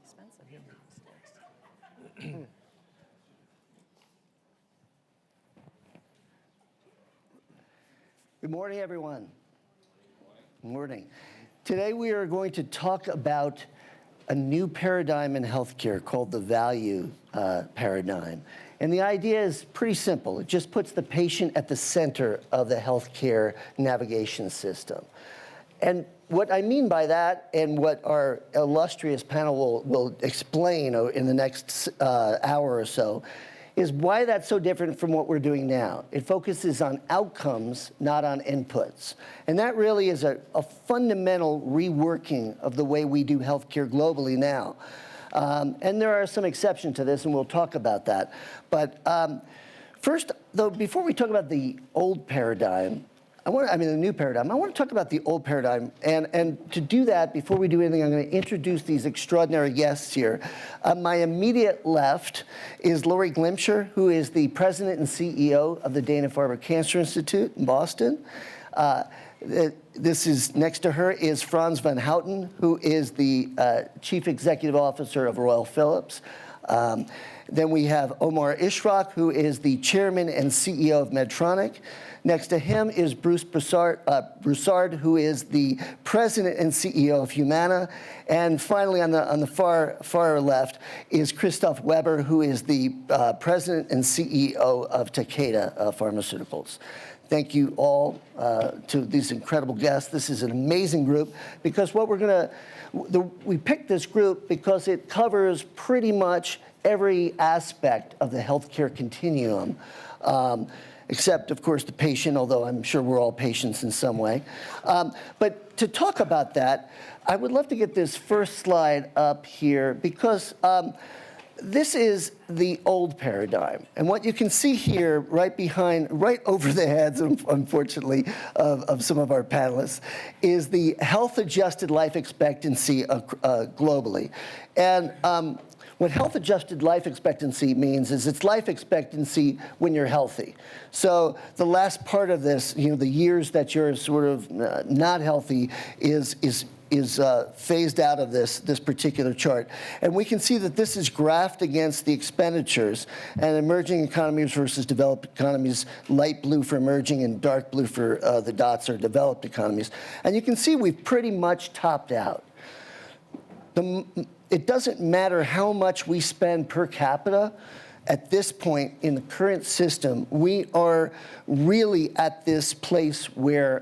expensive. Good morning, everyone. Good morning. Today we are going to talk about a new paradigm in healthcare called the value paradigm. And the idea is pretty simple. It just puts the patient at the center of the healthcare navigation system. And what I mean by that, and what our illustrious panel will explain in the next hour or so, is why that's so different from what we're doing now. It focuses on outcomes, not on inputs. And that really is a fundamental reworking of the way we do healthcare globally now. And there are some exceptions to this, and we'll talk about that. But first, though, before we talk about the old paradigm, the new paradigm, I want to talk about the old paradigm. And to do that, before we do anything, I'm going to introduce these extraordinary guests here. On my immediate left is Lori Glimcher, who is the president and CEO of the Dana-Farber Cancer Institute in Boston. Next to her is Frans van Houten, who is the chief executive officer of Royal Philips. Then we have Omar Ishrak, who is the chairman and CEO of Medtronic. Next to him is Bruce Broussard, who is the president and CEO of Humana. And finally, on the far left is Christoph Weber, who is the president and CEO of Takeda Pharmaceuticals. Thank you all to these incredible guests. This is an amazing group because we picked this group because it covers pretty much every aspect of the healthcare continuum. Except, of course, the patient, although I'm sure we're all patients in some way. But to talk about that, I would love to get this first slide up here because this is the old paradigm. And what you can see here right over the heads, unfortunately, of some of our panelists, is the health-adjusted life expectancy globally. And what health-adjusted life expectancy means is it's life expectancy when you're healthy. So the last part of this, the years that you're sort of not healthy is phased out of this particular chart. And we can see that this is graphed against the expenditures and emerging economies versus developed economies, light blue for emerging and dark blue for the dots are developed economies. And you can see we've pretty much topped out. It doesn't matter how much we spend per capita. At this point in the current system, we are really at this place where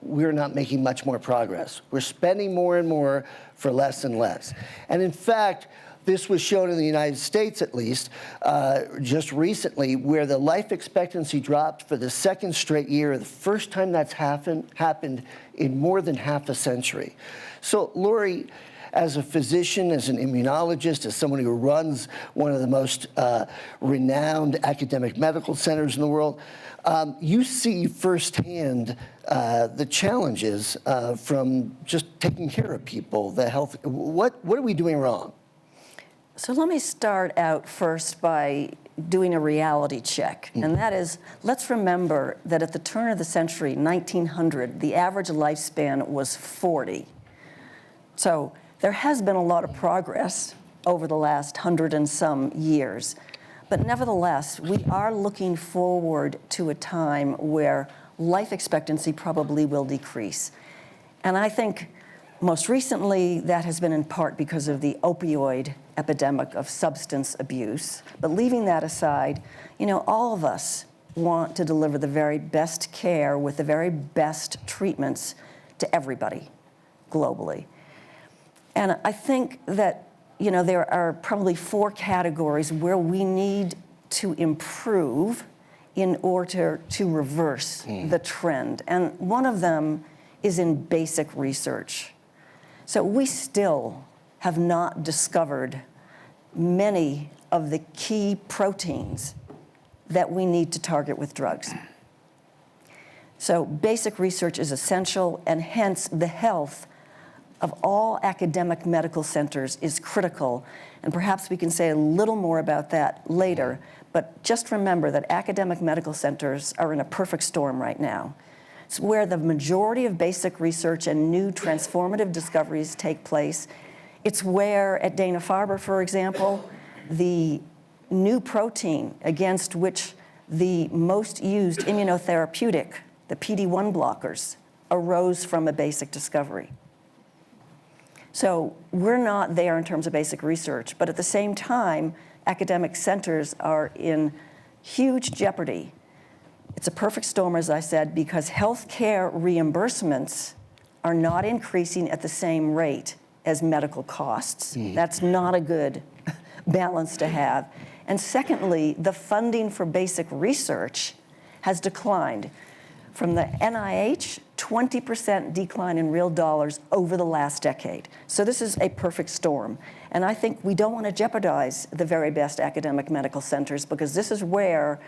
we're not making much more progress. We're spending more and more for less and less. And in fact, this was shown in the United States, at least, just recently, where the life expectancy dropped for the second straight year, the first time that's happened in more than half a century. So, Lori, as a physician, as an immunologist, as someone who runs one of the most renowned academic medical centers in the world, you see firsthand the challenges from just taking care of people, the health. What are we doing wrong? So let me start out first by doing a reality check. And that is, let's remember that at the turn of the century, 1900, the average lifespan was 40. So there has been a lot of progress over the last 100 and some years. But nevertheless, we are looking forward to a time where life expectancy probably will decrease. And I think most recently that has been in part because of the opioid epidemic of substance abuse. But leaving that aside, all of us want to deliver the very best care with the very best treatments to everybody globally. And I think that, there are probably 4 categories where we need to improve in order to reverse the trend. And one of them is in basic research. So we still have not discovered many of the key proteins that we need to target with drugs. So basic research is essential, and hence the health of all academic medical centers is critical. And perhaps we can say a little more about that later. But just remember that academic medical centers are in a perfect storm right now. It's where the majority of basic research and new transformative discoveries take place. It's where, at Dana-Farber, for example, the new protein against which the most used immunotherapeutic, the PD-1 blockers, arose from a basic discovery. So we're not there in terms of basic research, but at the same time, academic centers are in huge jeopardy. It's a perfect storm, as I said, because healthcare reimbursements are not increasing at the same rate as medical costs. That's not a good balance to have. And secondly, the funding for basic research has declined. From the NIH, 20% decline in real dollars over the last decade. So this is a perfect storm. And I think we don't want to jeopardize the very best academic medical centers, because this is where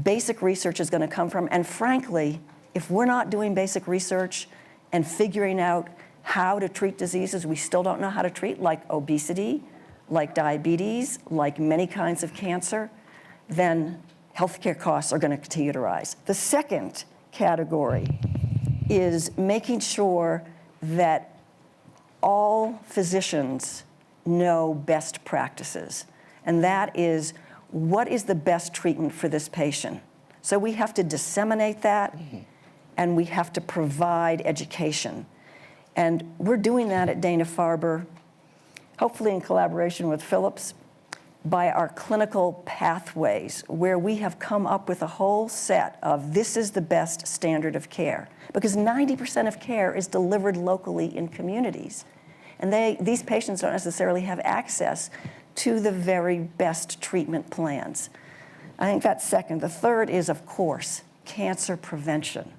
basic research is going to come from. And frankly, if we're not doing basic research and figuring out how to treat diseases we still don't know how to treat, like obesity, like diabetes, like many kinds of cancer, then healthcare costs are going to continue to rise. The second category is making sure that all physicians know best practices. And that is, what is the best treatment for this patient? So we have to disseminate that, and we have to provide education. And we're doing that at Dana-Farber, hopefully in collaboration with Philips, by our clinical pathways, where we have come up with a whole set of this is the best standard of care. Because 90% of care is delivered locally in communities. And these patients don't necessarily have access to the very best treatment plans. I think that's second. The third is, of course, cancer prevention,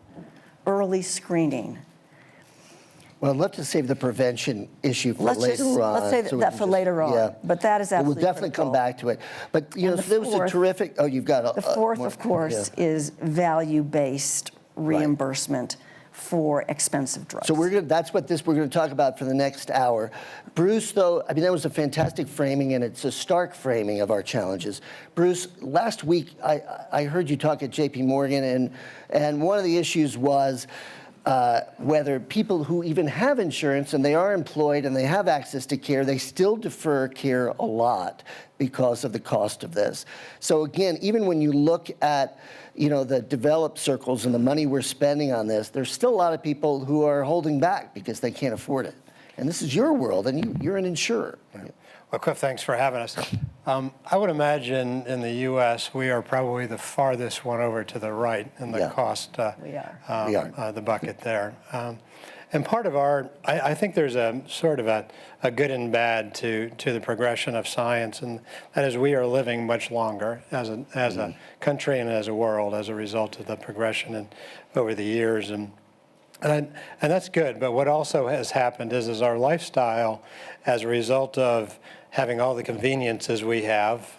early screening. Well, I'd love to save the prevention issue for later on. Let's say that for later on. Yeah. But that is absolutely We'll definitely critical. come back to it. But, you know, And there was a terrific, oh, you've got a The fourth, more- of course, yeah. is value-based reimbursement for expensive drugs. So that's what we're going to talk about for the next hour. Bruce, though, I mean, that was a fantastic framing, and it's a stark framing of our challenges. Bruce, last week I heard you talk at JP Morgan, and one of the issues was whether people who even have insurance and they are employed and they have access to care, they still defer care a lot because of the cost of this. So again, even when you look at, you know, the developed circles and the money we're spending on this, there's still a lot of people who are holding back because they can't afford it. And this is your world, and you're an insurer. Right? Well, Cliff, thanks for having us. I would imagine in the U.S. we are probably the farthest one over to the right in the cost, We are. The bucket there. And part of I think there's a sort of a good and bad to the progression of science, and that is we are living much longer as a country and as a world as a result of the progression over the years. And that's good, but what also has happened is our lifestyle, as a result of having all the conveniences we have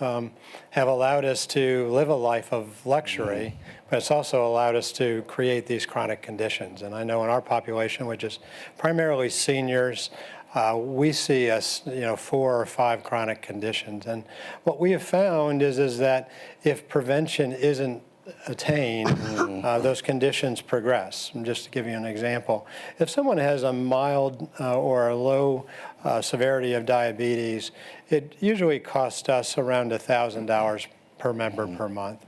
allowed us to live a life of luxury, but it's also allowed us to create these chronic conditions. And I know in our population, which is primarily seniors, we see 4 or 5 chronic conditions. And what we have found is that if prevention isn't attained, those conditions progress. And just to give you an example, if someone has a mild or a low severity of diabetes, it usually costs us around $1,000 per member per month.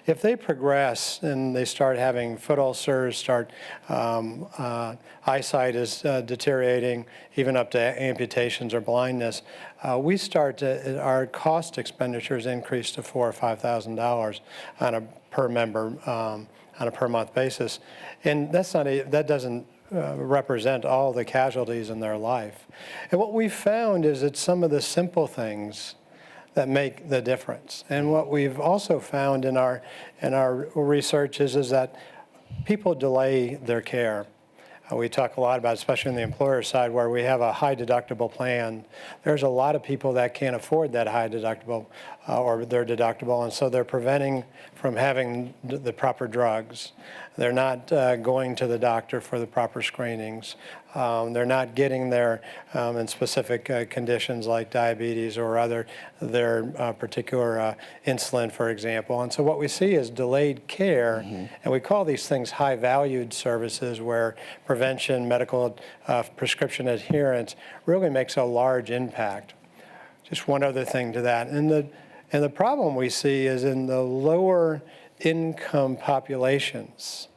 If they progress and they start having foot ulcers, eyesight is deteriorating, even up to amputations or blindness, our cost expenditures increase to $4,000 or $5,000 on a per member on a per month basis, and that doesn't represent all the casualties in their life. And what we found is that some of the simple things that make the difference. And what we've also found in our research is that people delay their care. We talk a lot about, especially on the employer side, where we have a high deductible plan. There's a lot of people that can't afford that high deductible or their deductible, and so they're preventing from having the proper drugs. They're not going to the doctor for the proper screenings. They're not getting their in specific conditions like diabetes or their particular insulin, for example. And so what we see is delayed care, and we call these things high-valued services where prevention, medical prescription adherence really makes a large impact. Just one other thing to that. And the problem we see is in the lower income populations.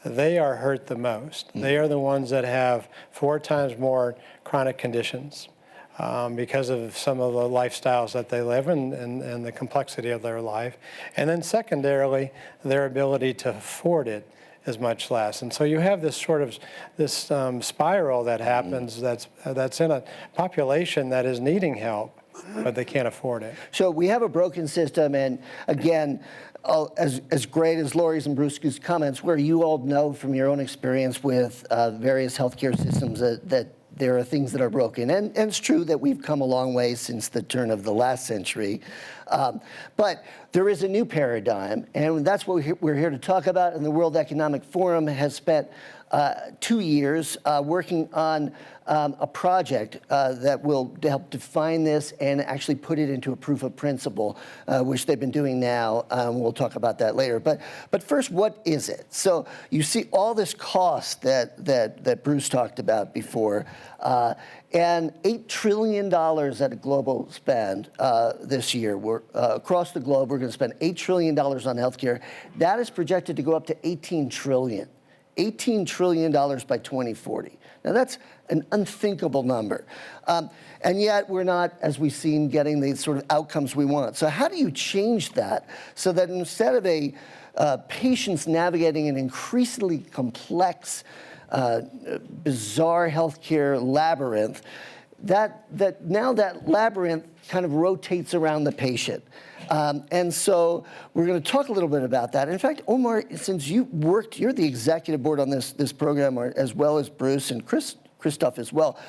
They are hurt the most. They are the ones that have 4 times more chronic conditions because of some of the lifestyles that they live and the complexity of their life. And then secondarily, their ability to afford it is much less. And so you have this sort of spiral that happens that's in a population that is needing help, but they can't afford it. So we have a broken system, and again, as great as Lori's and Bruce's comments, where you all know from your own experience with various healthcare systems that there are things that are broken. And it's true that we've come a long way since the turn of the last century. But there is a new paradigm, and that's what we're here to talk about. And the World Economic Forum has spent 2 years working on a project that will help define this and actually put it into a proof of principle, which they've been doing now. We'll talk about that later. But first, what is it? So you see all this cost that Bruce talked about before, and $8 trillion at a global spend this year. We're across the globe, we're going to spend $8 trillion on healthcare. That is projected to go up to $18 trillion. $18 trillion by 2040. Now, that's an unthinkable number. And yet, we're not, as we've seen, getting the sort of outcomes we want. So how do you change that so that instead of patients navigating an increasingly complex, bizarre healthcare labyrinth, that now that labyrinth kind of rotates around the patient? And so we're going to talk a little bit about that. In fact, Omar, since you're the executive board on this program, as well as Bruce and Christophe as well.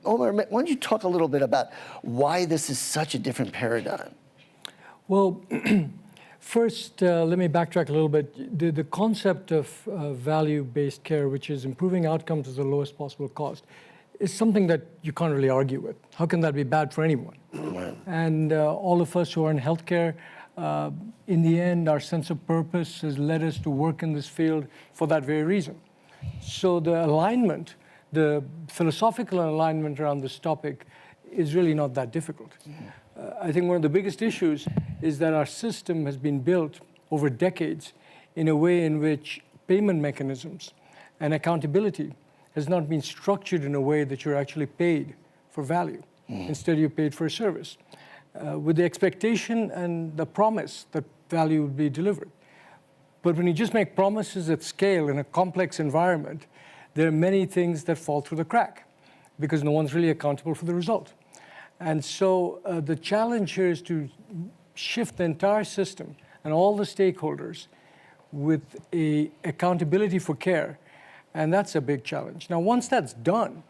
Omar, why don't you talk a little bit about why this is such a different paradigm? Well, first, let me backtrack a little bit. The concept of value-based care, which is improving outcomes at the lowest possible cost, is something that you can't really argue with. How can that be bad for anyone? Right. And all of us who are in healthcare, in the end, our sense of purpose has led us to work in this field for that very reason. So the alignment, the philosophical alignment around this topic is really not that difficult. I think one of the biggest issues is that our system has been built over decades in a way in which payment mechanisms and accountability has not been structured in a way that you're actually paid for value. Instead, you're paid for a service with the expectation and the promise that value would be delivered. But when you just make promises at scale in a complex environment, there are many things that fall through the crack because no one's really accountable for the result. And so the challenge here is to shift the entire system and all the stakeholders with a accountability for care. And that's a big challenge. Now, once that's done,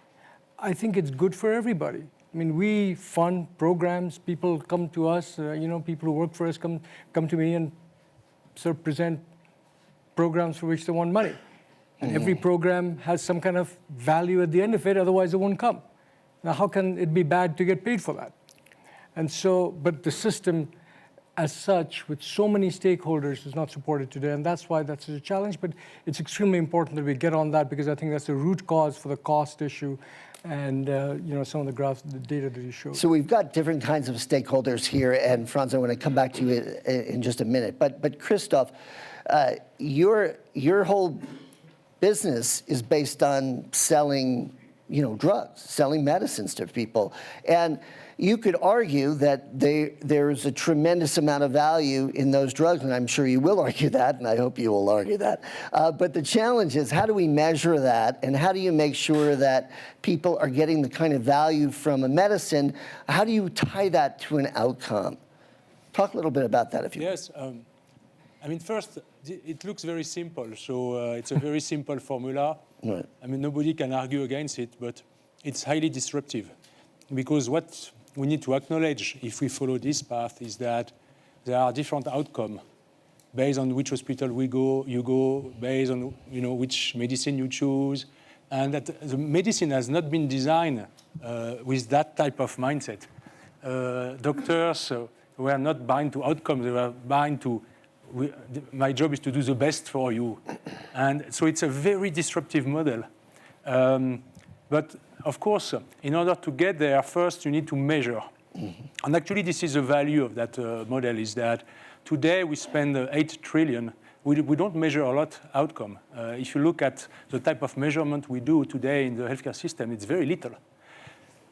I think it's good for everybody. I mean, we fund programs. People come to us, people who work for us come to me and sort of present programs for which they want money. And every program has some kind of value at the end of it, otherwise they won't come. Now, how can it be bad to get paid for that? And so, but the system as such, with so many stakeholders, is not supported today, and that's why that's a challenge. But it's extremely important that we get on that because I think that's the root cause for the cost issue and some of the graphs, the data that you showed. So we've got different kinds of stakeholders here, and Franz, I want to come back to you in just a minute. But Christophe, your whole business is based on selling, drugs, selling medicines to people, and you could argue that there's a tremendous amount of value in those drugs, and I'm sure you will argue that, and I hope you will argue that. But the challenge is, how do we measure that, and how do you make sure that people are getting the kind of value from a medicine? How do you tie that to an outcome? Talk a little bit about that, if you Yes. First, it looks very simple. So it's a very simple formula. Right. Nobody can argue against it, but it's highly disruptive. Because what we need to acknowledge, if we follow this path, is that there are different outcomes based on which hospital you go, based on which medicine you choose, and that the medicine has not been designed with that type of mindset. Doctors were not bound to outcomes, they were bound to, my job is to do the best for you. And so it's a very disruptive model. But of course, in order to get there, first you need to measure. And actually this is the value of that model, is that today we spend 8 trillion. We don't measure a lot outcome. If you look at the type of measurement we do today in the healthcare system, it's very little.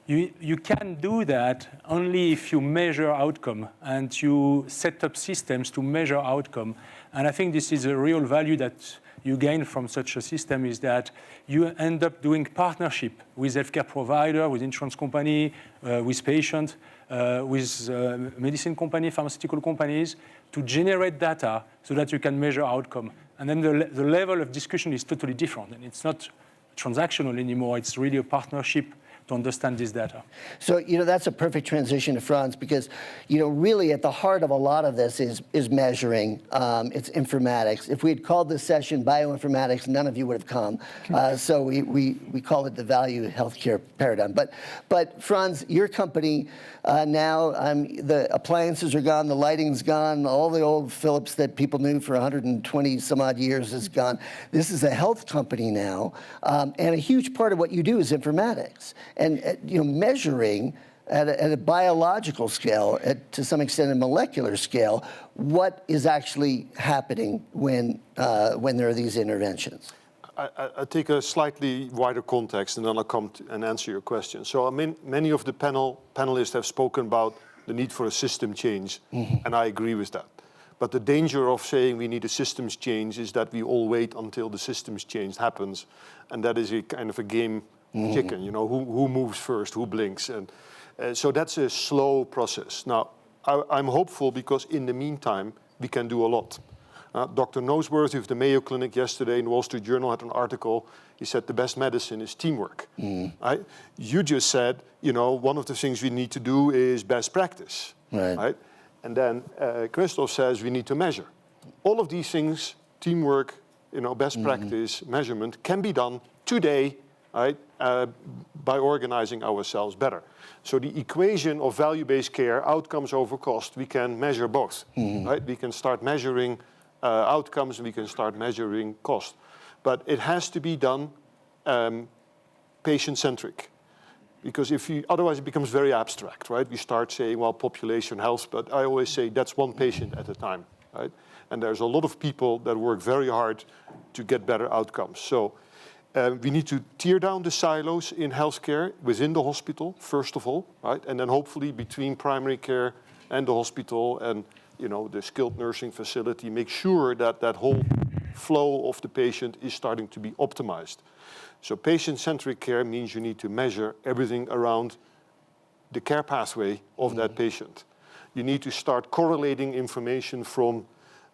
You can do that only if you measure outcome and you set up systems to measure outcome. And I think this is a real value that you gain from such a system, is that you end up doing partnership with healthcare provider, with insurance company, with patient, with medicine company, pharmaceutical companies, to generate data so that you can measure outcome. And then the level of discussion is totally different. And it's not transactional anymore. It's really a partnership to understand this data. So, that's a perfect transition to Franz, because, really at the heart of a lot of this is measuring. It's informatics. If we had called this session bioinformatics, none of you would have come. So we call it the value healthcare paradigm. But Franz, your company now, the appliances are gone, the lighting's gone, all the old Philips that people knew for 120 some odd years is gone. This is a health company now, and a huge part of what you do is informatics. And measuring at a biological scale, to some extent a molecular scale, what is actually happening when there are these interventions. I take a slightly wider context, and then I'll come and answer your question. So I mean, many of the panelists have spoken about the need for a system change, and I agree with that. But the danger of saying we need a systems change is that we all wait until the systems change happens, and that is a kind of a game chicken, who moves first, who blinks. And so that's a slow process. Now, I'm hopeful because in the meantime, we can do a lot. Dr. Noseworthy of the Mayo Clinic yesterday in the Wall Street Journal had an article. He said the best medicine is teamwork. Right? You just said, one of the things we need to do is best practice. Right? And then Christoph says we need to measure. All of these things, teamwork, best practice, measurement, can be done today, right, by organizing ourselves better. So the equation of value-based care, outcomes over cost, we can measure both. Right? We can start measuring outcomes, and we can start measuring cost. But it has to be done patient-centric. Because otherwise it becomes very abstract, right? We start saying, well, population health, but I always say that's one patient at a time, right? And there's a lot of people that work very hard to get better outcomes. So we need to tear down the silos in healthcare within the hospital, first of all, right? And then hopefully between primary care and the hospital and the skilled nursing facility, make sure that that whole flow of the patient is starting to be optimized. So patient-centric care means you need to measure everything around the care pathway of that patient. You need to start correlating information from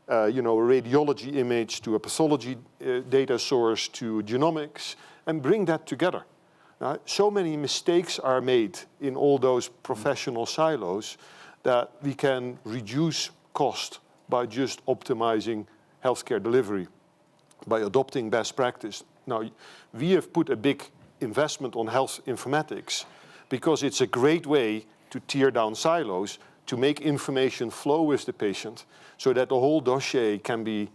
a radiology image to a pathology data source to genomics, and bring that together. So many mistakes are made in all those professional silos that we can reduce cost by just optimizing healthcare delivery, by adopting best practice. Now, we have put a big investment on health informatics because it's a great way to tear down silos, to make information flow with the patient so that the whole dossier can be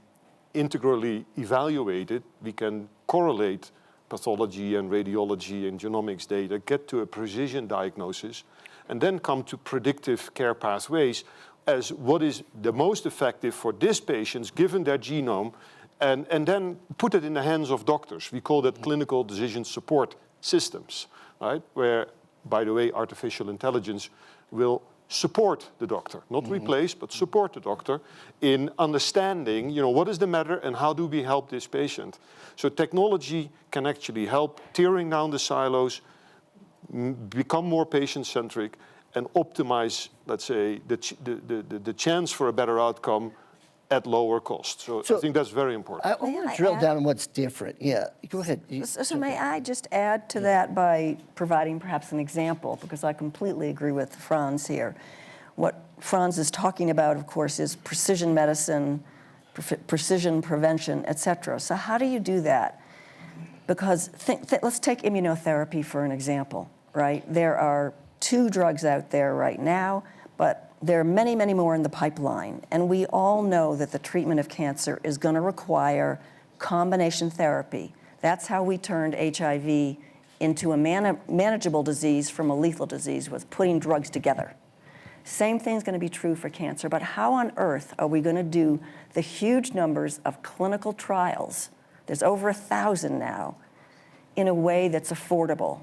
integrally evaluated. We can correlate pathology and radiology and genomics data, get to a precision diagnosis, and then come to predictive care pathways as what is the most effective for this patient given their genome, and then put it in the hands of doctors. We call that clinical decision support systems, right? Where, by the way, artificial intelligence will support the doctor, not replace, but support the doctor in understanding, what is the matter and how do we help this patient. So technology can actually help tearing down the silos, become more patient-centric, and optimize, let's say, the chance for a better outcome at lower cost. So I think that's very important. I want to drill down on what's different. Yeah, go ahead. So may I just add to that by providing perhaps an example, because I completely agree with Franz here. What Franz is talking about, of course, is precision medicine, precision prevention, et cetera. So how do you do that? Because let's take immunotherapy for an example, right? There are 2 drugs out there right now, but there are many, many more in the pipeline. And we all know that the treatment of cancer is going to require combination therapy. That's how we turned HIV into a manageable disease from a lethal disease, was putting drugs together. Same thing's going to be true for cancer, but how on earth are we going to do the huge numbers of clinical trials, there's over 1,000 now, in a way that's affordable?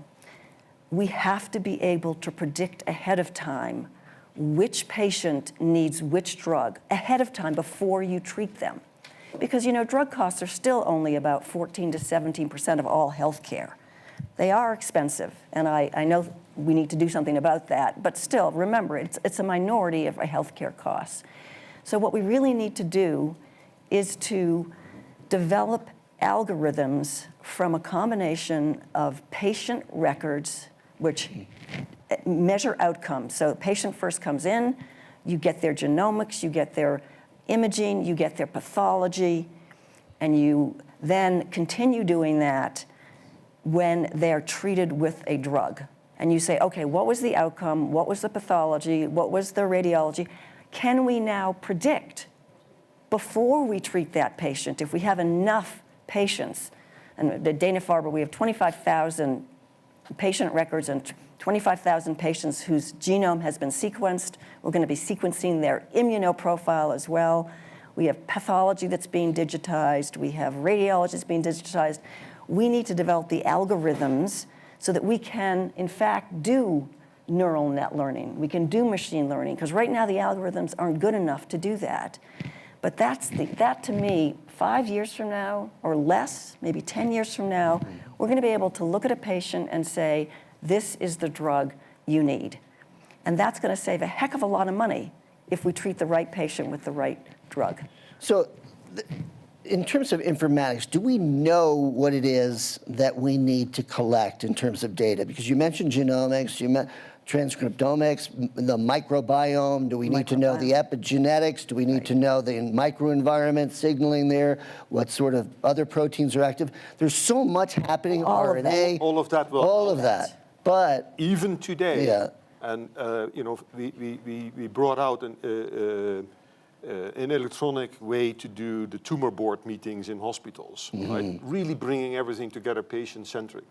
We have to be able to predict ahead of time which patient needs which drug ahead of time before you treat them. Because, you know, drug costs are still only about 14 to 17% of all health care. They are expensive, and I know we need to do something about that, but still, remember, it's a minority of our healthcare costs. So what we really need to do is to develop algorithms from a combination of patient records, which measure outcomes. So the patient first comes in, you get their genomics, you get their imaging, you get their pathology, and you then continue doing that when they're treated with a drug. And you say, okay, what was the outcome? What was the pathology? What was the radiology? Can we now predict before we treat that patient, if we have enough patients? And at Dana-Farber, we have 25,000 patient records and 25,000 patients whose genome has been sequenced. We're going to be sequencing their immunoprofile as well. We have pathology that's being digitized. We have radiology that's being digitized. We need to develop the algorithms so that we can, in fact, do neural net learning. We can do machine learning, because right now the algorithms aren't good enough to do that. But that to me, 5 years from now or less, maybe 10 years from now, we're going to be able to look at a patient and say, this is the drug you need. And that's going to save a heck of a lot of money if we treat the right patient with the right drug. So in terms of informatics, do we know what it is that we need to collect in terms of data? Because you mentioned genomics, you mentioned transcriptomics, the microbiome. Do we need to know the epigenetics? Do we need to know the microenvironment signaling there? What sort of other proteins are active? There's so much happening, RNA. All of that will all of that. But even today, yeah. and you know, we brought out an electronic way to do the tumor board meetings in hospitals, right? Really bringing everything together patient-centric.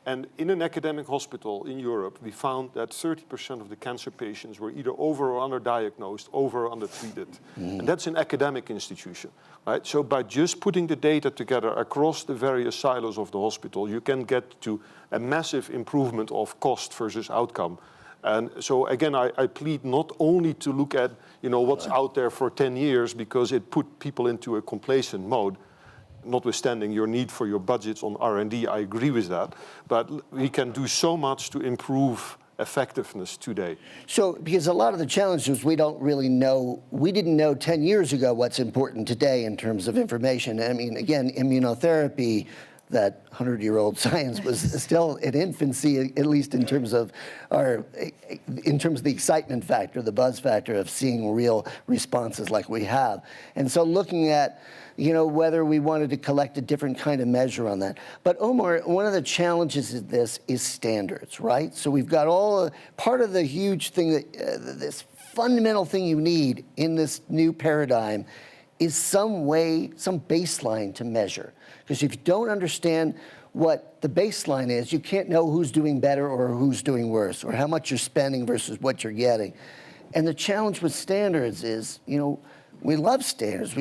And in an academic hospital in Europe, we found that 30% of the cancer patients were either over or underdiagnosed, over or undertreated. And that's an academic institution, right? So by just putting the data together across the various silos of the hospital, you can get to a massive improvement of cost versus outcome. And so again, I plead not only to look at, you know, what's out there for 10 years, because it put people into a complacent mode. Notwithstanding your need for your budgets on R&D, I agree with that. But we can do so much to improve effectiveness today. So, because a lot of the challenges we don't really know, we didn't know 10 years ago what's important today in terms of information. I mean, again, immunotherapy, that 100-year-old science was still in infancy, at least in terms of the excitement factor, the buzz factor of seeing real responses like we have. And so looking at, you know, whether we wanted to collect a different kind of measure on that. But Omar, one of the challenges of this is standards, right? So we've got part of the huge thing that, this fundamental thing you need in this new paradigm is some way, some baseline to measure. Because if you don't understand what the baseline is, you can't know who's doing better or who's doing worse, or how much you're spending versus what you're getting. And the challenge with standards is, you know, we love standards.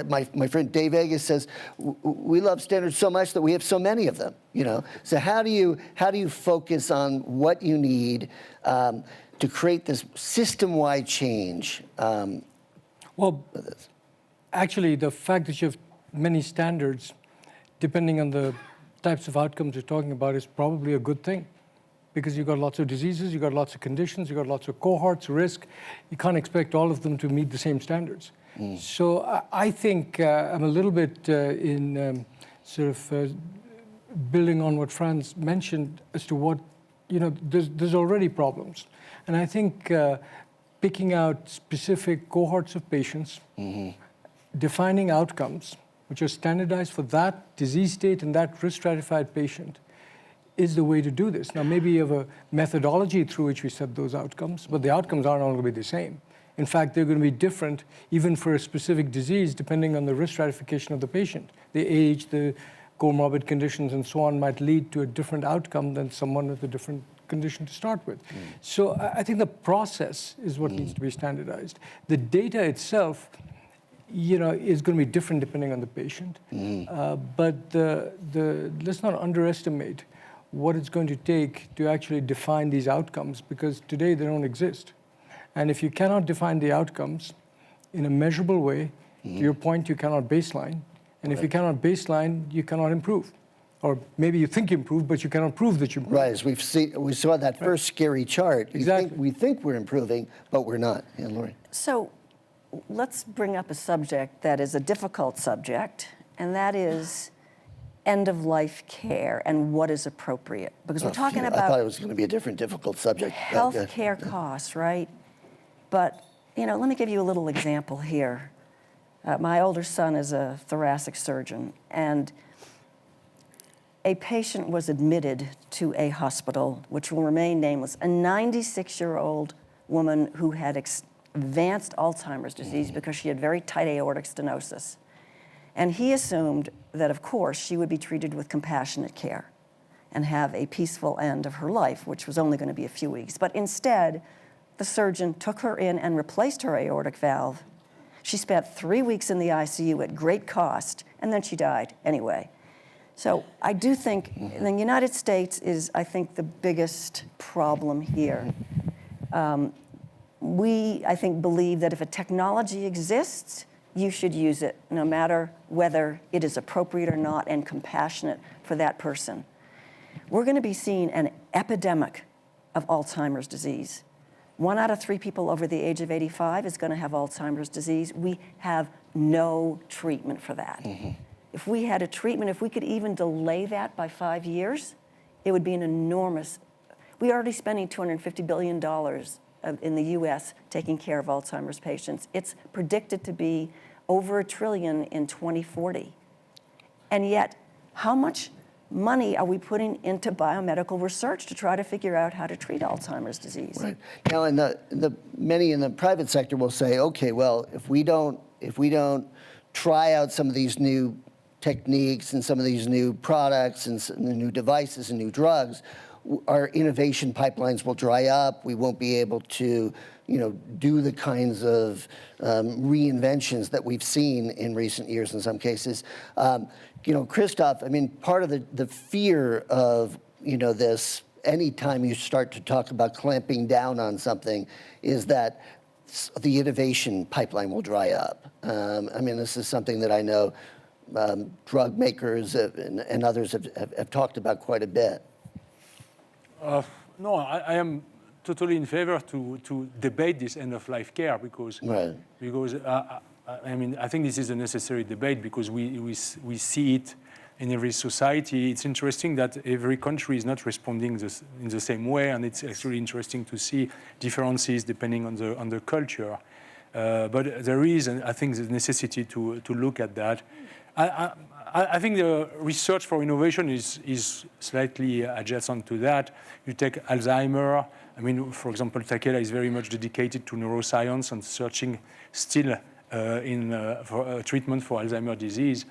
My friend Dave Vegas says we love standards so much that we have so many of them. You know, so how do you focus on what you need to create this system-wide change? Well, actually, the fact that you have many standards, depending on the types of outcomes you're talking about, is probably a good thing. Because you've got lots of diseases, you've got lots of conditions, you've got lots of cohorts, risk. You can't expect all of them to meet the same standards. So I think I'm a little bit in building on what Franz mentioned as to what, you know, there's already problems. And I think picking out specific cohorts of patients, defining outcomes, which are standardized for that disease state and that risk stratified patient, is the way to do this. Now, maybe you have a methodology through which we set those outcomes, but the outcomes aren't all going to be the same. In fact, they're going to be different even for a specific disease, depending on the risk stratification of the patient. The age, the comorbid conditions, and so on might lead to a different outcome than someone with a different condition to start with. So I think the process is what needs to be standardized. The data itself, is going to be different depending on the patient. But let's not underestimate what it's going to take to actually define these outcomes, because today they don't exist. And if you cannot define the outcomes in a measurable way, to your point, you cannot baseline. And if you cannot baseline, you cannot improve. Or maybe you think you improved, but you cannot prove that you improved. Right, as we saw that first scary chart. Exactly. We think we're improving, but we're not. Yeah, Lori. So let's bring up a subject that is a difficult subject, and that is end-of-life care and what is appropriate. Because we're talking I thought about it was going to be a different difficult subject. health care costs, right? But, let me give you a little example here. My older son is a thoracic surgeon, and a patient was admitted to a hospital, which will remain nameless, a 96-year-old woman who had advanced Alzheimer's disease because she had very tight aortic stenosis. And he assumed that, of course, she would be treated with compassionate care and have a peaceful end of her life, which was only going to be a few weeks. But instead, the surgeon took her in and replaced her aortic valve. She spent 3 weeks in the ICU at great cost, and then she died anyway. So I do think the United States is, I think, the biggest problem here. We, I think, believe that if a technology exists, you should use it, no matter whether it is appropriate or not and compassionate for that person. We're going to be seeing an epidemic of Alzheimer's disease. 1 out of 3 people over the age of 85 is going to have Alzheimer's disease. We have no treatment for that. If we had a treatment, if we could even delay that by 5 years, it would be an enormous. We're already spending $250 billion in the US taking care of Alzheimer's patients. It's predicted to be over $1 trillion in 2040. And yet, how much money are we putting into biomedical research to try to figure out how to treat Alzheimer's disease? Right. Now, many in the private sector will say, okay, well, if we don't try out some of these new techniques and some of these new products and the new devices and new drugs, our innovation pipelines will dry up. We won't be able to, do the kinds of reinventions that we've seen in recent years in some cases. Christoph, I mean, part of the fear of, this, anytime you start to talk about clamping down on something, is that the innovation pipeline will dry up. This is something that I know drug makers and others have talked about quite a bit. No, I am totally in favor to debate this end-of-life care because I think this is a necessary debate because we see it in every society. It's interesting that every country is not responding in the same way, and it's actually interesting to see differences depending on the culture. But there is, I think, the necessity to look at that. I think the research for innovation is slightly adjacent to that. You take Alzheimer. For example, Takeda is very much dedicated to neuroscience and searching still for treatment for Alzheimer's disease.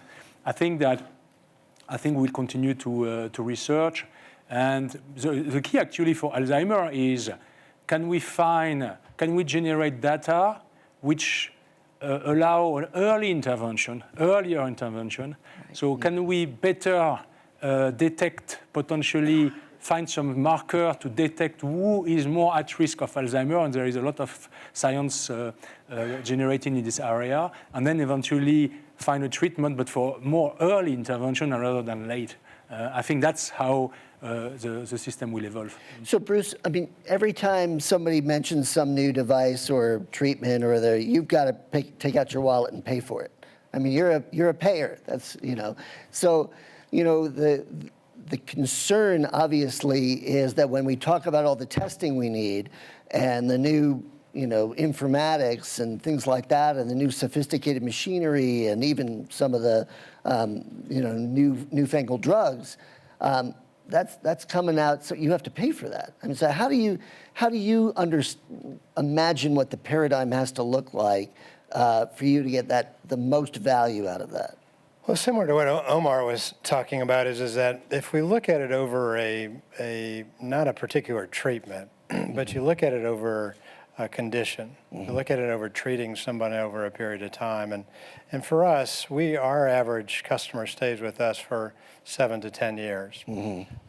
I think we'll continue to research. And the key actually for Alzheimer is can we generate data which allow an earlier intervention. So can we better detect, potentially find some marker to detect who is more at risk of Alzheimer, and there is a lot of science generated in this area, and then eventually find a treatment, but for more early intervention rather than late. I think that's how the system will evolve. So Bruce, every time somebody mentions some new device or treatment or other, you've got to take out your wallet and pay for it. You're a payer. That's So the concern obviously is that when we talk about all the testing we need and the new informatics and things like that, and the new sophisticated machinery, and even some of the newfangled drugs, that's coming out. So you have to pay for that. I mean, so how do you imagine what the paradigm has to look like for you to get the most value out of that? Well, similar to what Omar was talking about is that if we look at it over not a particular treatment, but you look at it over a condition, you look at it over treating somebody over a period of time, and for us, our average customer stays with us for 7 to 10 years.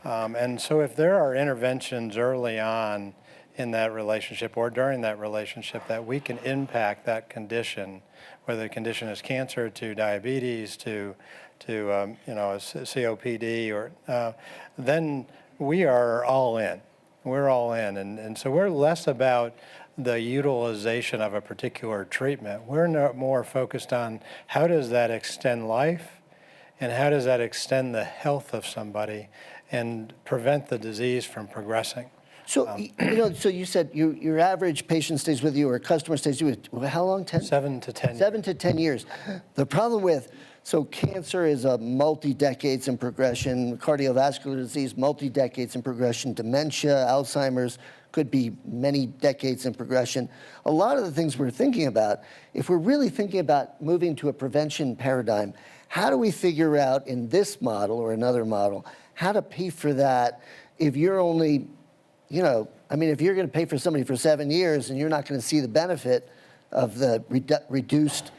And so if there are interventions early on in that relationship or during that relationship that we can impact that condition, whether the condition is cancer to diabetes to COPD, or then we are all in. We're all in, and so we're less about the utilization of a particular treatment. We're more focused on how does that extend life, and how does that extend the health of somebody and prevent the disease from progressing. So, so you said your average patient stays with you, or customer stays with you, how long? 7 to 10 years. 7 to 10 years. The problem so cancer is a multi-decades in progression, cardiovascular disease, multi-decades in progression, dementia, Alzheimer's could be many decades in progression. A lot of the things we're thinking about, if we're really thinking about moving to a prevention paradigm, how do we figure out in this model or another model, how to pay for that if you're only, if you're going to pay for somebody for 7 years and you're not going to see the benefit of the reduced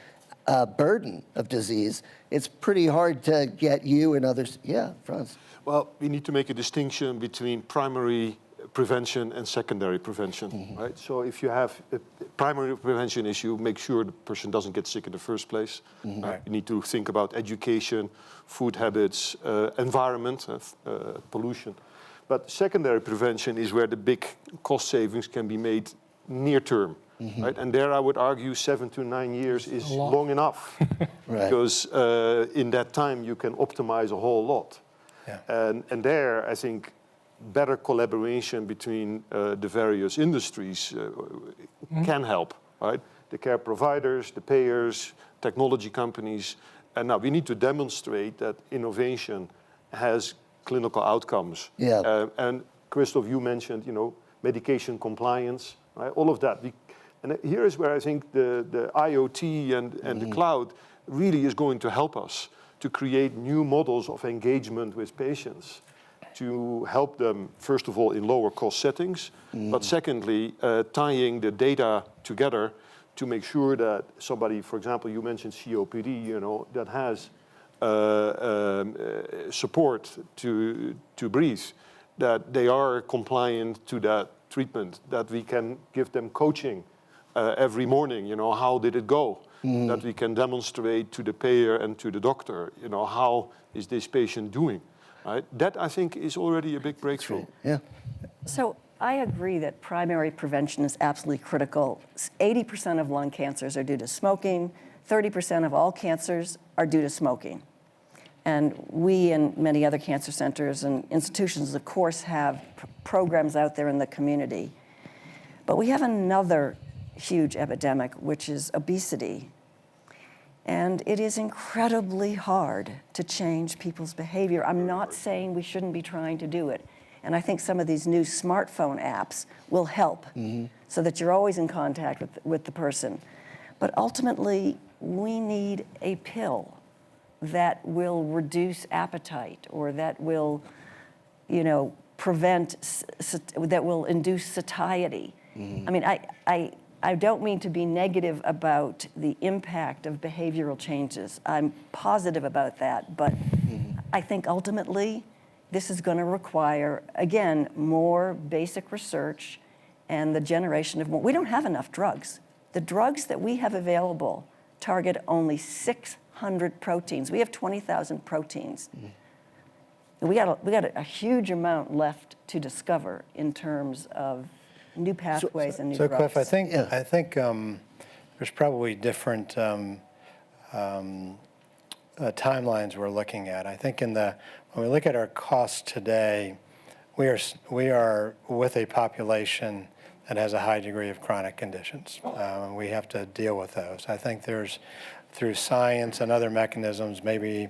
burden of disease, it's pretty hard to get you and others. Yeah, Franz. Well, we need to make a distinction between primary prevention and secondary prevention, right? So if you have a primary prevention issue, make sure the person doesn't get sick in the first place. Right? You need to think about education, food habits, environment, pollution. But secondary prevention is where the big cost savings can be made near term. Right? And there I would argue 7 to 9 years is long enough. Right. Because in that time you can optimize a whole lot. Yeah. And there I think better collaboration between the various industries can help, right? The care providers, the payers, technology companies. And now we need to demonstrate that innovation has clinical outcomes. Yeah. And Christoph, you mentioned, medication compliance, right? All of that. And here is where I think the IoT and the cloud really is going to help us to create new models of engagement with patients, to help them, first of all, in lower cost settings, but secondly, tying the data together to make sure that somebody, for example, you mentioned COPD, that has support to breathe, that they are compliant to that treatment, that we can give them coaching every morning, how did it go? That we can demonstrate to the payer and to the doctor, how is this patient doing? Right? That, I think, is already a big breakthrough. Yeah. So I agree that primary prevention is absolutely critical. 80% of lung cancers are due to smoking. 30% of all cancers are due to smoking. And we and many other cancer centers and institutions, of course, have programs out there in the community. But we have another huge epidemic, which is obesity. And it is incredibly hard to change people's behavior. I'm not saying we shouldn't be trying to do it. And I think some of these new smartphone apps will help so that you're always in contact with the person. But ultimately, we need a pill that will reduce appetite, or that will, that will induce satiety. I mean, I don't mean to be negative about the impact of behavioral changes. I'm positive about that, but I think ultimately this is going to require, again, more basic research and the generation of more. We don't have enough drugs. The drugs that we have available target only 600 proteins. We have 20,000 proteins. We got a huge amount left to discover in terms of new pathways and new drugs. So, Cliff, I think there's probably different timelines we're looking at. I think when we look at our costs today, we are with a population that has a high degree of chronic conditions. And we have to deal with those. I think there's, through science and other mechanisms, maybe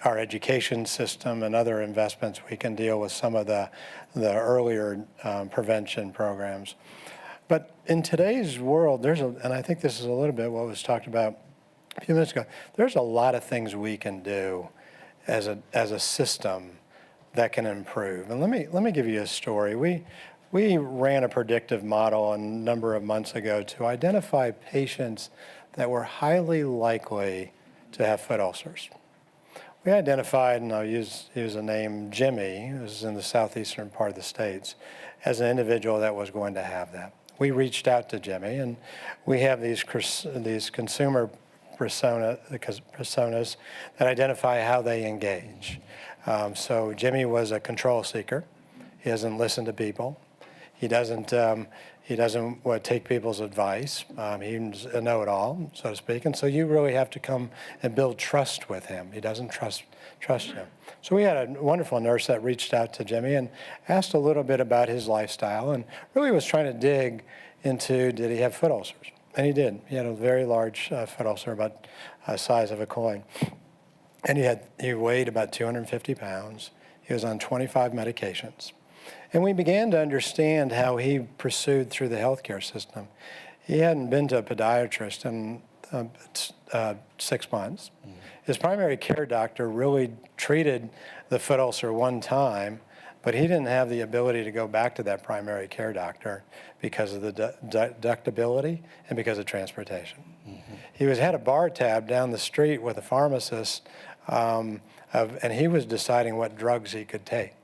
our education system and other investments, we can deal with some of the earlier prevention programs. But in today's world, and I think this is a little bit what was talked about a few minutes ago, there's a lot of things we can do as a system that can improve. And let me give you a story. We ran a predictive model a number of months ago to identify patients that were highly likely to have foot ulcers. We identified, and I'll use the name Jimmy, who was in the southeastern part of the States, as an individual that was going to have that. We reached out to Jimmy, and we have these consumer personas that identify how they engage. So Jimmy was a control seeker. He doesn't listen to people. He doesn't take people's advice. He's a know-it-all, so to speak. And so you really have to come and build trust with him. He doesn't trust you. So we had a wonderful nurse that reached out to Jimmy and asked a little bit about his lifestyle and really was trying to dig into, did he have foot ulcers? And he did. He had a very large foot ulcer, about the size of a coin. And he weighed about 250 pounds. He was on 25 medications. And we began to understand how he pursued through the healthcare system. He hadn't been to a podiatrist in 6 months. Mm-hmm. His primary care doctor really treated the foot ulcer one time, but he didn't have the ability to go back to that primary care doctor because of the deductibility and because of transportation. Mm-hmm. He had a bar tab down the street with a pharmacist, and he was deciding what drugs he could take.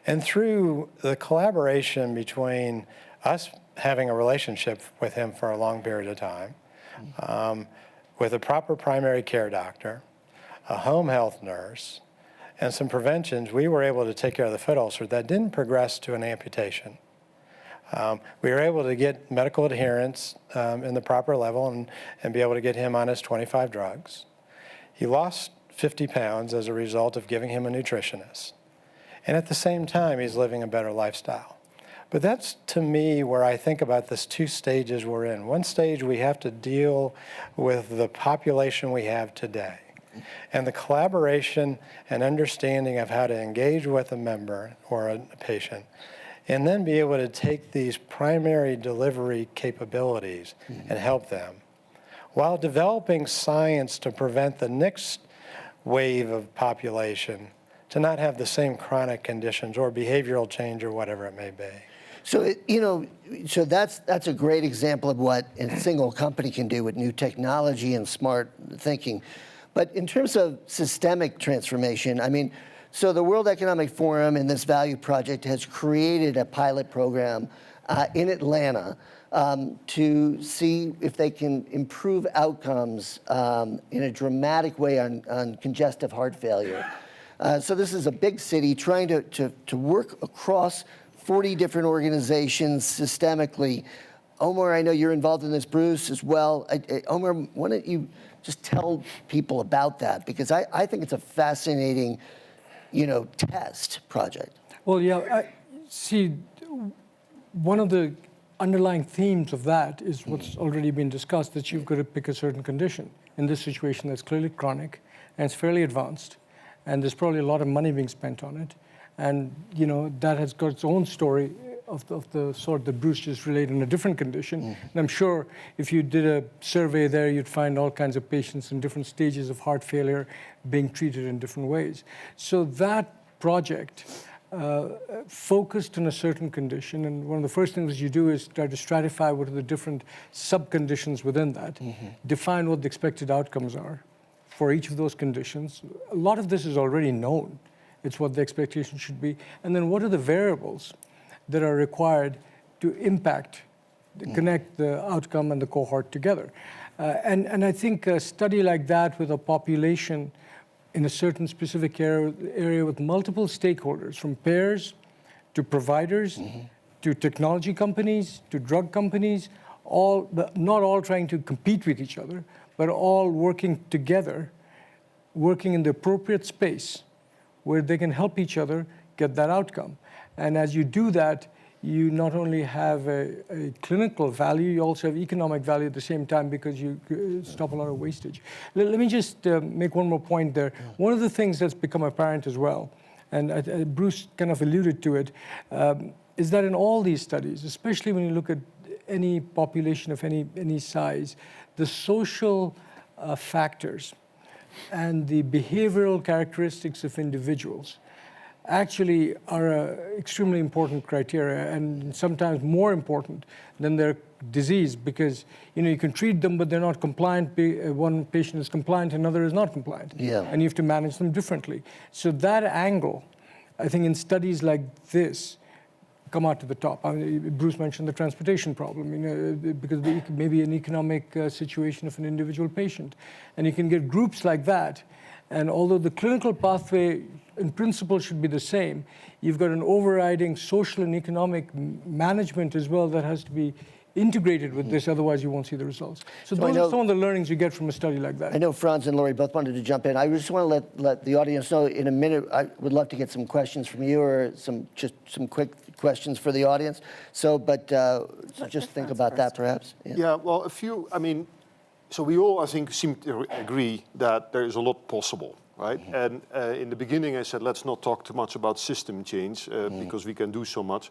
And through the collaboration between us having a relationship with him for a long period of time, with a proper primary care doctor, a home health nurse, and some preventions, we were able to take care of the foot ulcer that didn't progress to an amputation. We were able to get medical adherence in the proper level and be able to get him on his 25 drugs. He lost 50 pounds as a result of giving him a nutritionist. And at the same time, he's living a better lifestyle. But that's, to me, where I think about this 2 stages we're in. One stage, we have to deal with the population we have today and the collaboration and understanding of how to engage with a member or a patient, and then be able to take these primary delivery capabilities and help them while developing science to prevent the next wave of population to not have the same chronic conditions or behavioral change or whatever it may be. So, so that's a great example of what a single company can do with new technology and smart thinking. But in terms of systemic transformation, I mean, so the World Economic Forum and this Value Project has created a pilot program in Atlanta to see if they can improve outcomes in a dramatic way on congestive heart failure. So this is a big city trying to work across 40 different organizations systemically. Omar, I know you're involved in this, Bruce, as well. Omar, why don't you just tell people about that? Because I think it's a fascinating, test project. Well, yeah, see, one of the underlying themes of that is what's already been discussed, that you've got to pick a certain condition. In this situation, that's clearly chronic, and it's fairly advanced, and there's probably a lot of money being spent on it. And, that has got its own story of the sort that Bruce just relayed in a different condition. Mm-hmm. And I'm sure if you did a survey there, you'd find all kinds of patients in different stages of heart failure being treated in different ways. So that project focused on a certain condition, and one of the first things you do is try to stratify what are the different sub-conditions within that, define what the expected outcomes are for each of those conditions. A lot of this is already known. It's what the expectation should be. And then what are the variables that are required to impact, connect the outcome and the cohort together? And I think a study like that with a population in a certain specific area with multiple stakeholders, from payers to providers, to technology companies, to drug companies, not all trying to compete with each other, but all working together, working in the appropriate space where they can help each other get that outcome. And as you do that, you not only have a clinical value, you also have economic value at the same time because you stop a lot of wastage. Let me just make one more point there. One of the things that's become apparent as well, and Bruce kind of alluded to it, is that in all these studies, especially when you look at any population of any size, the social factors and the behavioral characteristics of individuals actually are extremely important criteria, and sometimes more important than their disease, because you can treat them, but they're not compliant. One patient is compliant, another is not compliant, and you have to manage them differently. So that angle, I think, in studies like this, come out to the top. I mean, Bruce mentioned the transportation problem, because maybe an economic situation of an individual patient, and you can get groups like that. And although the clinical pathway in principle should be the same, you've got an overriding social and economic management as well that has to be integrated with this, otherwise you won't see the results. So those are some of the learnings you get from a study like that. I know Franz and Lori both wanted to jump in. I just want to let the audience know in a minute, I would love to get some questions from you or some quick questions for the audience. So, but just think about that perhaps. Yeah, well, so we all, I think, seem to agree that there is a lot possible, right? And in the beginning, I said, let's not talk too much about system change because we can do so much.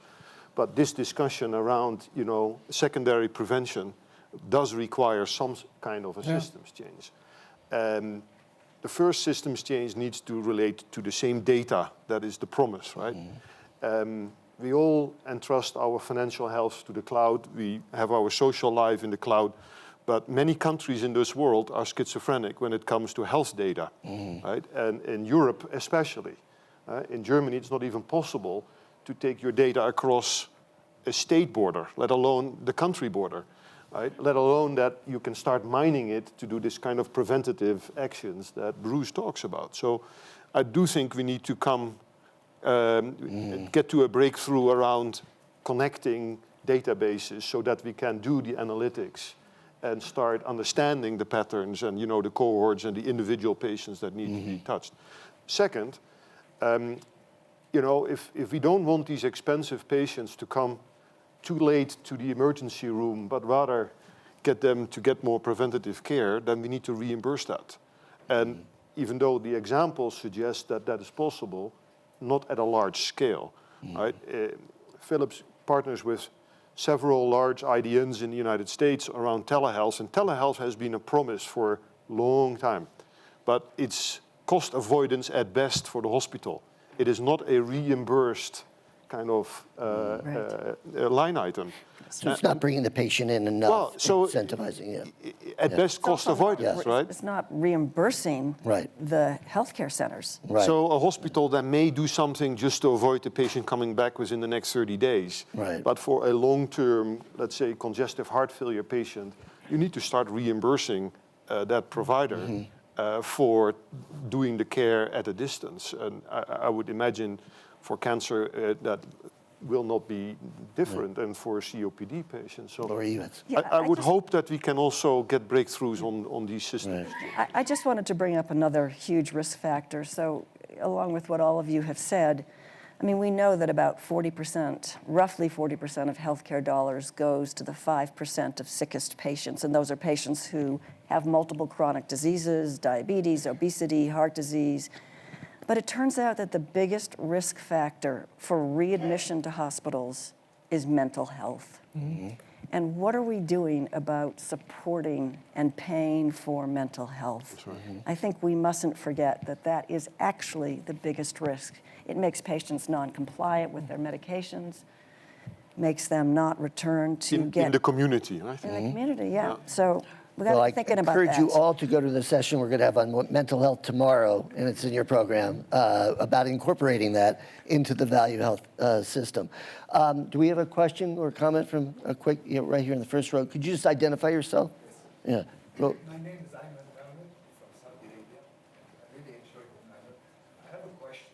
But this discussion around, secondary prevention does require some kind of a systems change. The first systems change needs to relate to the same data. That is the promise, right? We all entrust our financial health to the cloud. We have our social life in the cloud. But many countries in this world are schizophrenic when it comes to health data, right? And in Europe especially. In Germany, it's not even possible to take your data across a state border, let alone the country border, right? Let alone that you can start mining it to do this kind of preventative actions that Bruce talks about. So I do think we need to get to a breakthrough around connecting databases so that we can do the analytics and start understanding the patterns and the cohorts and the individual patients that need to be touched. Second, if we don't want these expensive patients to come too late to the emergency room, but rather get them to get more preventative care, then we need to reimburse that. And even though the examples suggest that that is possible, not at a large scale, right? Philips partners with several large IDNs in the United States around telehealth, and telehealth has been a promise for a long time. But it's cost avoidance at best for the hospital. It is not a reimbursed kind of line item. So it's not bringing the patient in enough, well, so incentivizing it. At best, cost avoidance, right? It's not reimbursing the healthcare centers. Right. So a hospital that may do something just to avoid the patient coming back within the next 30 days. Right. But for a long-term, let's say, congestive heart failure patient, you need to start reimbursing that provider for doing the care at a distance. And I would imagine for cancer that will not be different than for COPD patients. So I would hope that we can also get breakthroughs on these systems. Right. I just wanted to bring up another huge risk factor. So along with what all of you have said, I mean, we know that about 40%, roughly 40% of healthcare dollars goes to the 5% of sickest patients. And those are patients who have multiple chronic diseases, diabetes, obesity, heart disease. But it turns out that the biggest risk factor for readmission to hospitals is mental health. And what are we doing about supporting and paying for mental health? I think we mustn't forget that that is actually the biggest risk. It makes patients non-compliant with their medications, makes them not return to in the community, right? In the community, yeah. So we got to be thinking about that. I encourage you all to go to the session we're going to have on mental health tomorrow, and it's in your program, about incorporating that into the value health system. Do we have a question or comment from a quick, right here in the first row? Could you just identify yourself? Yeah. Well, my name is Ayman Tamer from Saudi Arabia. I really enjoyed the panel. I have a question.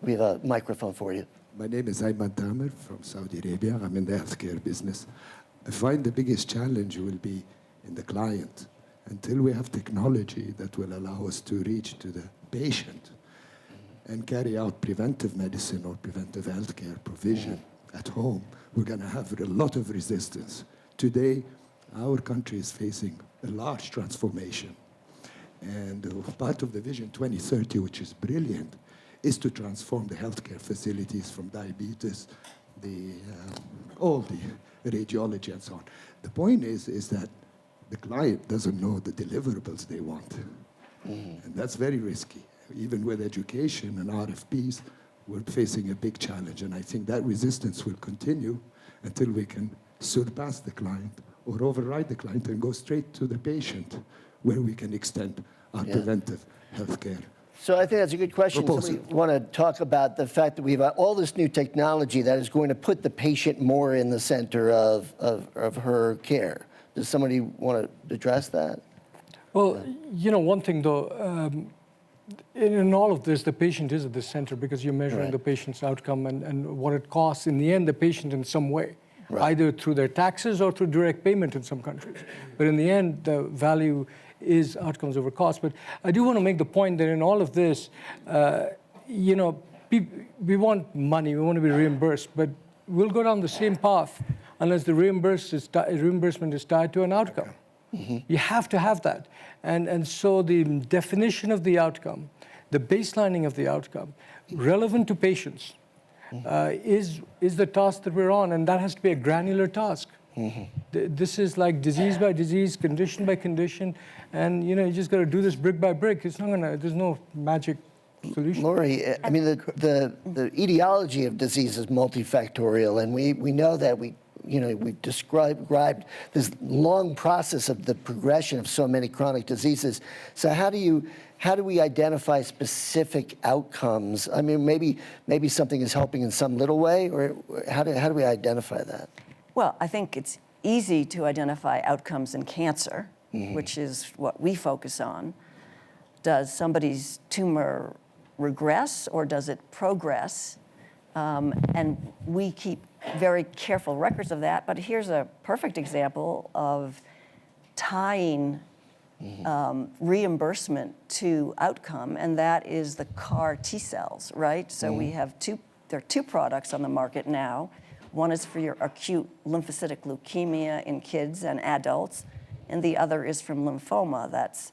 we have a microphone for you. My name is Ayman Tamer from Saudi Arabia. I'm in the healthcare business. I find the biggest challenge will be in the client. Until we have technology that will allow us to reach to the patient and carry out preventive medicine or preventive healthcare provision at home, we're going to have a lot of resistance. Today, our country is facing a large transformation. And part of the Vision 2030, which is brilliant, is to transform the healthcare facilities from diabetes, all the radiology and so on. The point is that the client doesn't know the deliverables they want. And that's very risky. Even with education and RFPs, we're facing a big challenge. And I think that resistance will continue until we can surpass the client or override the client and go straight to the patient, where we can extend our preventive healthcare. So I think that's a good question. Proposal. Somebody want to talk about the fact that we have all this new technology that is going to put the patient more in the center of her care. Does somebody want to address that? Well, you know, one thing though, in all of this, the patient is at the center because you're measuring Right. the patient's outcome and what it costs in the end the patient in some way, either through their taxes or through direct payment in some countries. But in the end, the value is outcomes over cost. But I do want to make the point that in all of this, you know, we want money, we want to be reimbursed, but we'll go down the same path unless the reimbursement is tied to an outcome. You have to have that. And so the definition of the outcome, the baselining of the outcome, relevant to patients, is the task that we're on, and that has to be a granular task. This is like disease by disease, condition by condition, and you know, you just got to do this brick by brick. It's not gonna, there's no magic solution. Lori, I mean, the etiology of disease is multifactorial, and we know that we described this long process of the progression of so many chronic diseases. So how do we identify specific outcomes? I mean, maybe something is helping in some little way, or how do we identify that? Well, I think it's easy to identify outcomes in cancer, which is what we focus on. Does somebody's tumor regress or does it progress? And we keep very careful records of that, but here's a perfect example of tying reimbursement to outcome, and that is the CAR T cells, right? So we have there are two products on the market now. One is for your acute lymphocytic leukemia in kids and adults, and the other is from lymphoma. That's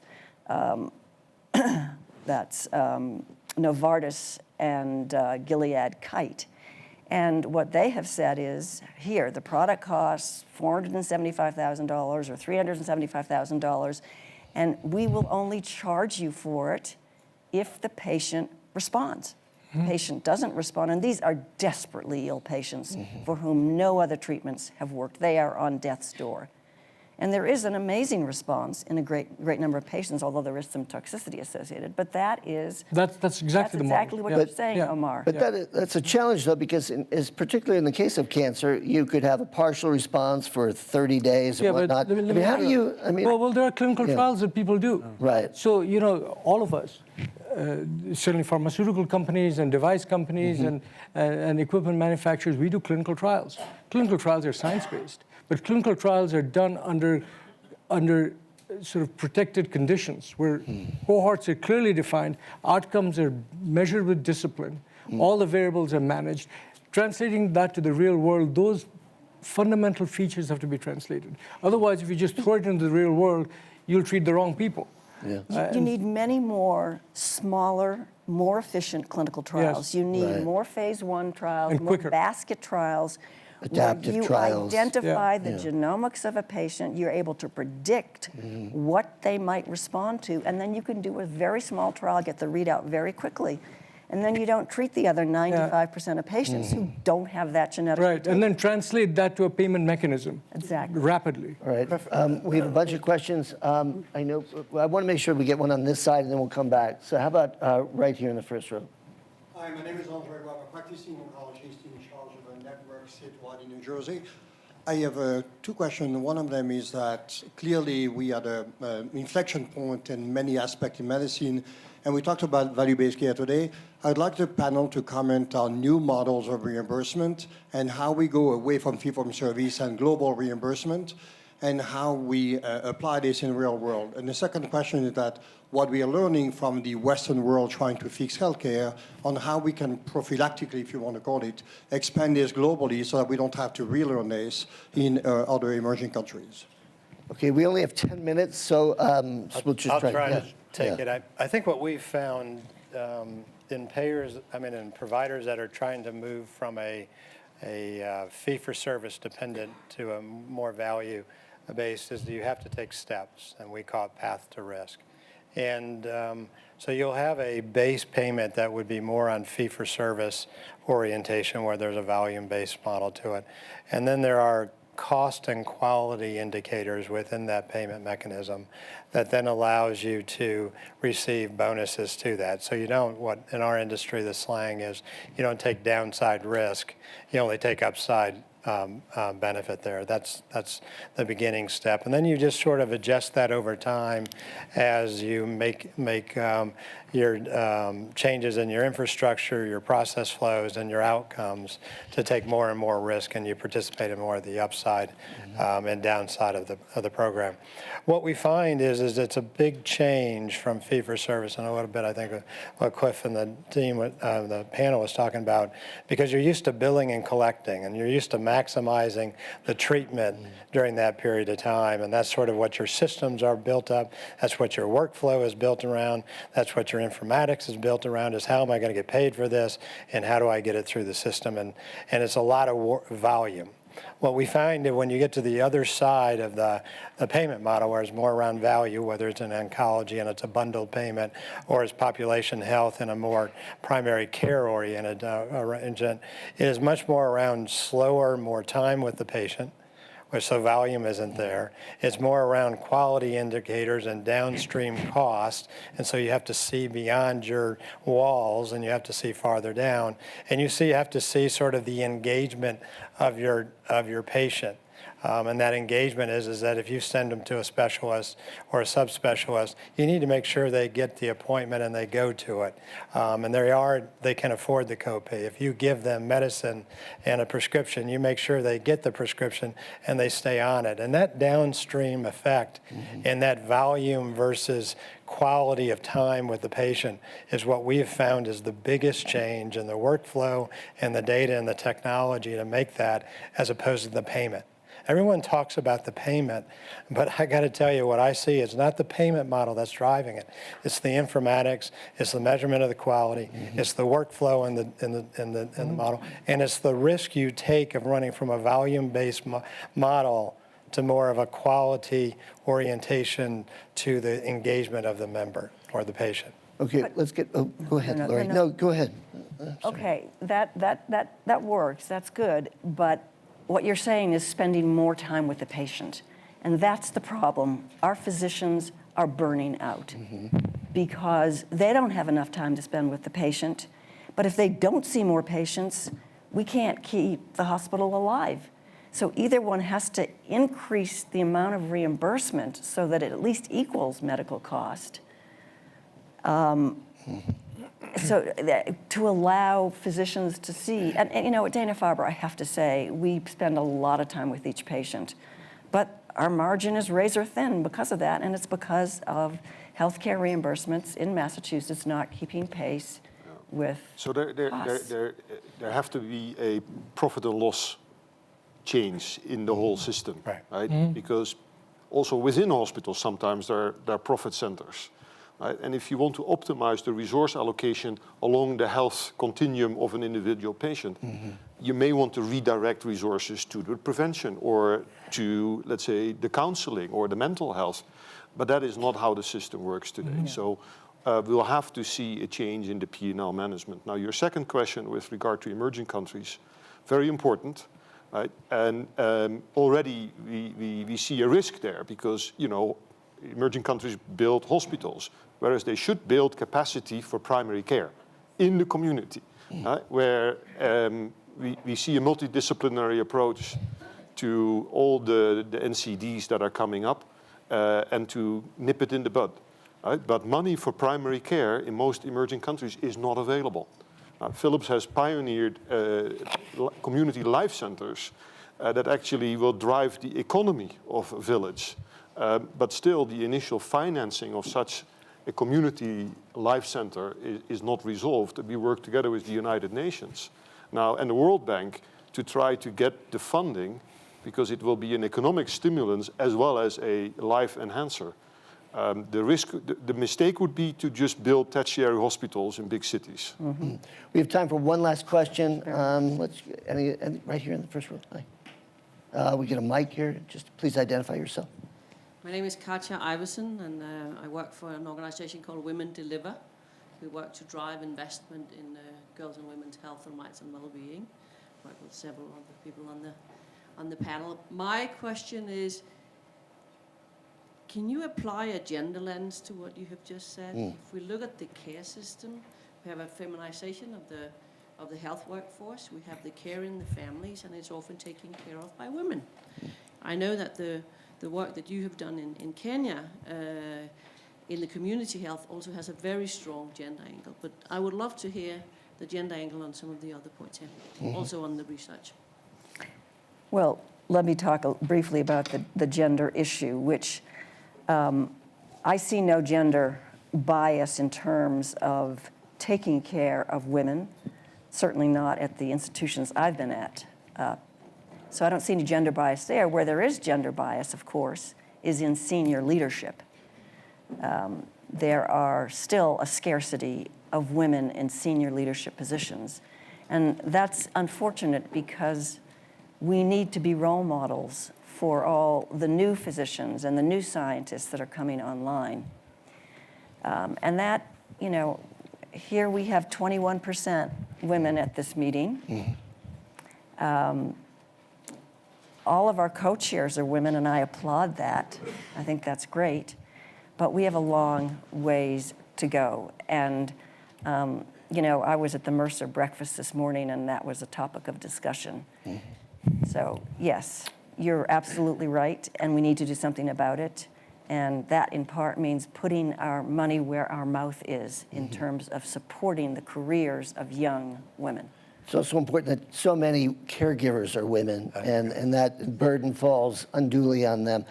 Novartis and Gilead Kite. And what they have said is, here, the product costs $475,000 or $375,000, and we will only charge you for it if the patient responds. The patient doesn't respond, and these are desperately ill patients for whom no other treatments have worked. They are on death's door. And there is an amazing response in a great number of patients, although there is some toxicity associated. But that's exactly the model. what you're saying, Omar. But that's a challenge, though, because particularly in the case of cancer, you could have a partial response for 30 days or whatnot. But let me how do you, well, there are clinical trials that people do. Right. So, you know, all of us, certainly pharmaceutical companies and device companies and equipment manufacturers, we do clinical trials. Clinical trials are science-based, but clinical trials are done under sort of protected conditions where cohorts are clearly defined, outcomes are measured with discipline, all the variables are managed. Translating that to the real world, those fundamental features have to be translated. Otherwise, if you just throw it into the real world, you'll treat the wrong people. You need many more smaller, more efficient clinical trials. Yes. You need more phase 1 trials, And more quicker. basket trials. Adaptive where you trials. identify the genomics of a patient, you're able to predict what they might respond to, and then you can do a very small trial, get the readout very quickly. And then you don't treat the other 95% of patients who don't have that genetic Right, mutation. and then translate that to a payment mechanism. Exactly. Rapidly. All right. We have a bunch of questions. I want to make sure we get one on this side, and then we'll come back. So how about right here in the first row? Hi, my name is Andre Robb, a practicing oncologist in charge of a network statewide in New Jersey. I have two questions. One of them is that clearly we are at an inflection point in many aspects in medicine, and we talked about value-based care today. I'd like the panel to comment on new models of reimbursement and how we go away from fee-for-service and global reimbursement. and how we apply this in the real world. And the second question is that what we are learning from the Western world trying to fix healthcare on how we can prophylactically, if you want to call it, expand this globally so that we don't have to relearn this in other emerging countries. Okay, we only have 10 minutes, so we'll just I'll try. try yeah, to take yeah. it. I think what we've found in payers, in providers that are trying to move from a fee-for-service dependent to a more value-based is that you have to take steps, and we call it path to risk. And so you'll have a base payment that would be more on fee-for-service orientation where there's a volume-based model to it. And then there are cost and quality indicators within that payment mechanism that then allows you to receive bonuses to that. So you don't, what in our industry the slang is, you don't take downside risk, you only take upside benefit there. That's the beginning step. And then you just sort of adjust that over time as you make your changes in your infrastructure, your process flows, and your outcomes to take more and more risk, and you participate in more of the upside and downside of the program. What we find is it's a big change from fee-for-service, and a little bit I think what Cliff and the team, the panel was talking about, because you're used to billing and collecting, and you're used to maximizing the treatment during that period of time, and that's sort of what your systems are built up, that's what your workflow is built around, that's what your informatics is built around, is how am I going to get paid for this, and how do I get it through the system, and it's a lot of volume. What we find that when you get to the other side of the payment model, where it's more around value, whether it's in oncology and it's a bundled payment, or it's population health and a more primary care-oriented arrangement, it is much more around slower, more time with the patient, which so volume isn't there. It's more around quality indicators and downstream cost, and so you have to see beyond your walls and you have to see farther down, and you have to see sort of the engagement of your patient. And that engagement is that if you send them to a specialist or a subspecialist, you need to make sure they get the appointment and they go to it. And they can afford the copay. If you give them medicine and a prescription, you make sure they get the prescription and they stay on it. And that downstream effect and that volume versus quality of time with the patient is what we have found is the biggest change in the workflow and the data and the technology to make that, as opposed to the payment. Everyone talks about the payment, but I got to tell you what I see is not the payment model that's driving it. It's the informatics, it's the measurement of the quality, it's the workflow in the model, and it's the risk you take of running from a volume-based model to more of a quality orientation to the engagement of the member or the patient. Okay, let's get. Oh, go ahead, No, no, Lori. no. No, go ahead. Okay, that works, that's good, but what you're saying is spending more time with the patient, and that's the problem. Our physicians are burning out because they don't have enough time to spend with the patient, but if they don't see more patients, we can't keep the hospital alive. So either one has to increase the amount of reimbursement so that it at least equals medical cost. So to allow physicians to see, and you know, at Dana-Farber, I have to say, we spend a lot of time with each patient, but our margin is razor thin because of that, and it's because of healthcare reimbursements in Massachusetts not keeping pace with So there have to be a profit and loss change in the whole system, right? Because also within hospitals, sometimes there are profit centers. Right? And if you want to optimize the resource allocation along the health continuum of an individual patient, you may want to redirect resources to the prevention or to, let's say, the counseling or the mental health. But that is not how the system works today. So we'll have to see a change in the P&L management. Now, your second question with regard to emerging countries, very important. Right? And already we see a risk there because, you know, emerging countries build hospitals, whereas they should build capacity for primary care in the community, where we see a multidisciplinary approach to all the NCDs that are coming up and to nip it in the bud. Right? But money for primary care in most emerging countries is not available. Philips has pioneered community life centers that actually will drive the economy of a village. But still, the initial financing of such a community life center is not resolved. We work together with the United Nations now and the World Bank to try to get the funding, because it will be an economic stimulus as well as a life enhancer. The mistake would be to just build tertiary hospitals in big cities. We have time for one last question. Any right here in the first row. Hi. We get a mic here. Just please identify yourself. My name is Katja Iversen, and I work for an organization called Women Deliver, who work to drive investment in girls' and women's health and rights and well-being. I work with several other people on the panel. My question is, can you apply a gender lens to what you have just said? If we look at the care system, we have a feminization of the health workforce. We have the care in the families, and it's often taken care of by women. I know that the work that you have done in Kenya in the community health also has a very strong gender angle, but I would love to hear the gender angle on some of the other points here, also on the research. Well, let me talk briefly about the gender issue, which I see no gender bias in terms of taking care of women, certainly not at the institutions I've been at. So I don't see any gender bias there. Where there is gender bias, of course, is in senior leadership. There are still a scarcity of women in senior leadership positions. And that's unfortunate because we need to be role models for all the new physicians and the new scientists that are coming online. And that, you know, here we have 21% women at this meeting. All of our co-chairs are women, and I applaud that. I think that's great. But we have a long ways to go. And, you know, I was at the Mercer breakfast this morning, and that was a topic of discussion. So, yes, you're absolutely right, and we need to do something about it. And that, in part, means putting our money where our mouth is in terms of supporting the careers of young women. It's also important that so many caregivers are women, and that burden falls unduly on them.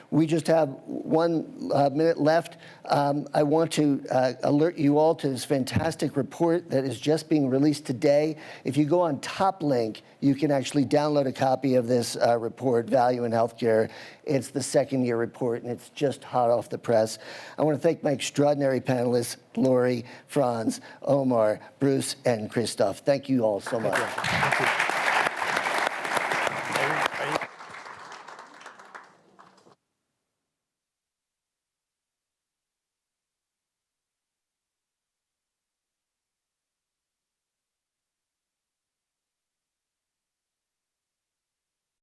We just have 1 minute left. I want to alert you all to this fantastic report that is just being released today. If you go on TopLink, you can actually download a copy of this report, Value in Healthcare. It's the second-year report, and it's just hot off the press. I want to thank my extraordinary panelists, Lori, Franz, Omar, Bruce, and Christoph. Thank you all so much. Thank you.